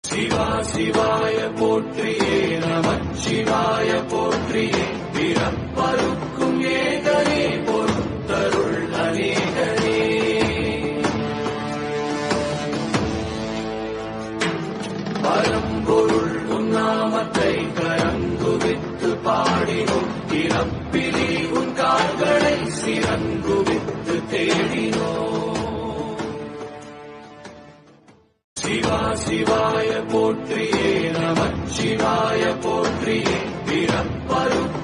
சிவா சிவாய போற்றியே நமச்சிவாய போற்றியே பிறப்பருக்கும் ஏகனே பொறுத்தருள் அநேகனே பரம்பொருள் உன்னாமத்தை கரங்குவித்து பாடினோம் இறப்பிலி உன் கால்களை சிறங்குவித்து தேடினோம் சிவா சிவாய போற்றியே நமச்சிவாய போற்றியே பிறப்பருக்கும்